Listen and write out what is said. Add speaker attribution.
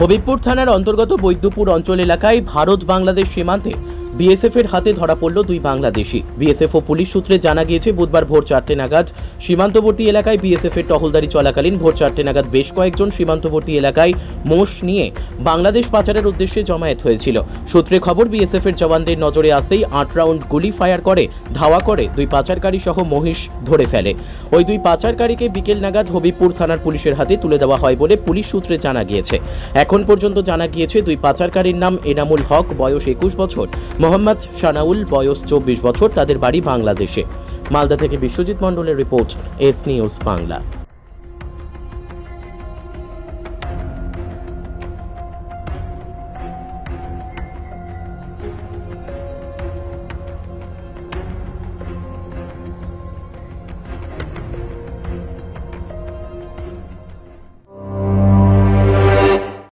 Speaker 1: হবিবপুর থানার অন্তর্গত বৈদ্যপুর অঞ্চল এলাকায় ভারত বাংলাদেশ সীমান্তে বিএসএফ এর হাতে ধরা পড়ল দুই বাংলাদেশি। বিএসএফ ও পুলিশ সূত্রে জানা গিয়েছে বুধবার ভোর 4টে নাগাদ সীমান্তবর্তী এলাকায় বিএসএফ এর টহলদারি চলাকালীন ভোর 4টে নাগাদ বেশ কয়েকজন সীমান্তবর্তী এলাকায় মোষ নিয়ে বাংলাদেশ পাচারের উদ্দেশ্যে জমায়েত হয়েছিল। সূত্রে খবর, বিএসএফ এর জওয়ানদের নজরে আসতেই 8 রাউন্ড গুলি ফায়ার করে ধাওয়া করে দুই পাচারকারী সহ মহিষ ধরে ফেলে। ওই দুই পাচারকারীকে বিকেল নাগাদ হবিবপুর থানার পুলিশের হাতে তুলে দেওয়া হয় বলে পুলিশ সূত্রে জানা গিয়েছে। এখন পর্যন্ত জানা গিয়েছে দুই পাচারকারীর নাম এনামুল হক, বয়স 21 বছর, মোহাম্মদ শানাউল, বয়স 24 বছর, তাদের বাড়ি বাংলাদেশে। মালদা থেকে বিশ্বজিৎ মণ্ডলের রিপোর্ট, এস নিউজ বাংলা।